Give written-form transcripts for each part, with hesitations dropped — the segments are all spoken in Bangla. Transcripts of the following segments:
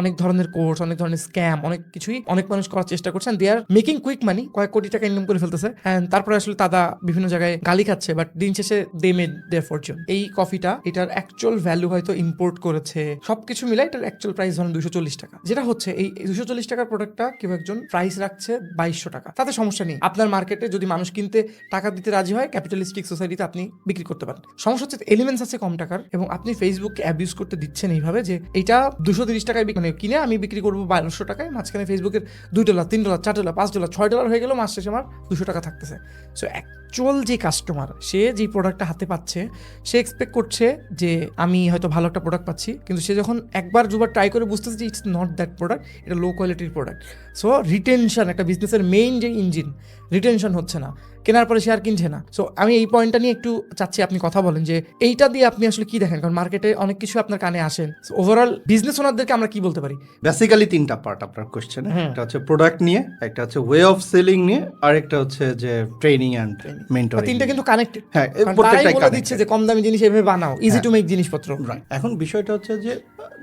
অনেক ধরনের কোর্স, অনেক ধরনের স্ক্যাম, অনেক কিছুই অনেক মানুষ করার চেষ্টা করছেন। দে আর মেকিং কুইক মানি, কয়েক কোটি টাকা ইনকাম করে ফেলতেছে, অ্যান্ড তারপরে আসলে তারা বিভিন্ন জায়গায় গালি খাচ্ছে, বাট দিন শেষে দে মেড দেয়ার ফরচুন। এই কফিটা, এটার অ্যাকচুয়াল ভ্যালু হয়তো ইম্পোর্ট করেছে, সবকিছু মিলাই এটার অ্যাকচুয়াল প্রাইস ধরেন 240 টাকা। যেটা হচ্ছে এই 240 টাকার প্রোডাক্টটা কেউ একজন প্রাইস রাখছে 2200 টাকা, তাতে সমস্যা নেই। আপনার মার্কেটে যদি মানুষ কিনতে টাকা দিতে রাজি হয়, ক্যাপিটালিস্টিক সোসাইটিতে আপনি বিক্রি করতে পারেন। সমস্যা হচ্ছে এলিমেন্টস আছে কম টাকার, এবং আপনি ফেসবুককে অ্যাবিউজ করতে দিচ্ছেন এইভাবে যে এইটা 230 টাকায় মানে কিনে আমি বিক্রি করবো 1200 টাকায়, মাঝখানে ফেসবুকের $2, $3, $4, $5, $6 হয়ে গেল, মাস শেষে আমার 200 টাকা থাকতেছে। সো অ্যাকচুয়াল যে কাস্টমার, সে যে প্রোডাক্টটা হাতে পাচ্ছে, সে এক্সপেক্ট করছে যে আমি হয়তো ভালো একটা প্রোডাক্ট পাচ্ছি, কিন্তু সে যখন একবার দুবার ট্রাই করে বুঝতেছে যে ইটস নট দ্যাট প্রোডাক্ট, এটা লো কোয়ালিটির প্রোডাক্ট। সো রিটেনশন, একটা বিজনেসের মেইন যে ইঞ্জিন, রিটেনশন হচ্ছে না, কেনার পরে সে আর কিনছে না। সো আমি এই পয়েন্টটা নিয়ে একটু চাচ্ছি আপনি কথা বলেন যে এইটা দিয়ে আপনি আসলে কি দেখেন, কারণ মার্কেটে অনেক কিছু আপনার কানে আসেন। ওভারঅল বিজনেস ওনারদেরকে আমরা কি বলতে পারি? বেসিক্যালি 3টা পার্ট আপনার কোশ্চেনে, একটা হচ্ছে প্রোডাক্ট নিয়ে, একটা হচ্ছে ওয়ে অফ সেলিং নিয়ে, আর একটা হচ্ছে যে ট্রেনিং অ্যান্ড মেন্টরিং। তিনটা কিন্তু কানেক্টেড। হ্যাঁ, প্রত্যেকটাই বলে দিচ্ছে যে কম দামি জিনিস এভাবে বানাও, ইজি টু মেক জিনিসপত্র। রাইট। এখন বিষয়টা হচ্ছে যে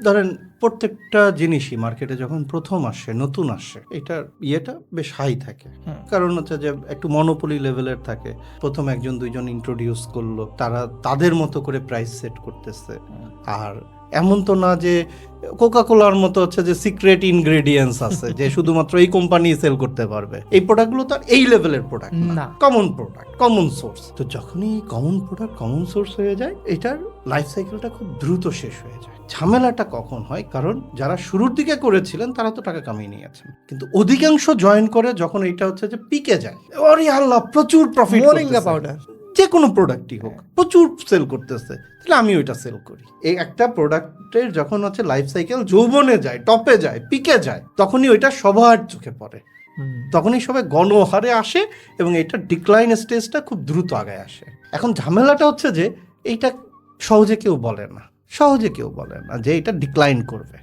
ধরেন প্রত্যেকটা জিনিসই মার্কেটে যখন প্রথম আসে, নতুন আসে, এটার ইয়েটা বেশ হাই থাকে, কারণ হচ্ছে যে একটু মনোপলি লেভেলের থাকে। প্রথম 1-2 জন ইন্ট্রোডিউস করলো, তারা তাদের মতো করে প্রাইস সেট করতেছে। আর এমন তো না যে কোকাকোলার মতো হচ্ছে যে সিক্রেট ইনগ্রেডিয়েন্টস আছে যে শুধুমাত্র এই কোম্পানি সেল করতে পারবে। এই প্রোডাক্টগুলো তো আর এই লেভেলের প্রোডাক্ট না, কমন প্রোডাক্ট, কমন সোর্স। তো যখনই কমন প্রোডাক্ট কমন সোর্স হয়ে যায়, এটার লাইফ সাইকেলটা খুব দ্রুত শেষ হয়ে যায়। ঝামেলাটা কখন হয়? কারণ যারা শুরুর দিকে করেছিলেন তারা তো টাকা কামিয়ে নিয়েছেন, কিন্তু অধিকাংশ জয়েন করে যখন এটা হচ্ছে যে পিকে যায়, আরে আল্লাহ প্রচুর প্রফিট, মোরিঙ্গা পাউডার যে কোনো প্রোডাক্টই হোক প্রচুর সেল করতেছে, তাহলে আমি ওইটা সেল করি। এই একটা প্রোডাক্টের যখন হচ্ছে লাইফ সাইকেল যৌবনে যায়, টপে যায়, পিকে যায়, তখনই ওইটা সবার চোখে পড়ে, তখনই সবাই গণহারে আসে এবং এটা ডিক্লাইন স্টেজটা খুব দ্রুত আগায় আসে। এখন ঝামেলাটা হচ্ছে যে এইটা সহজে কেউ বলে না যে এটা ডিক্লাইন করবে।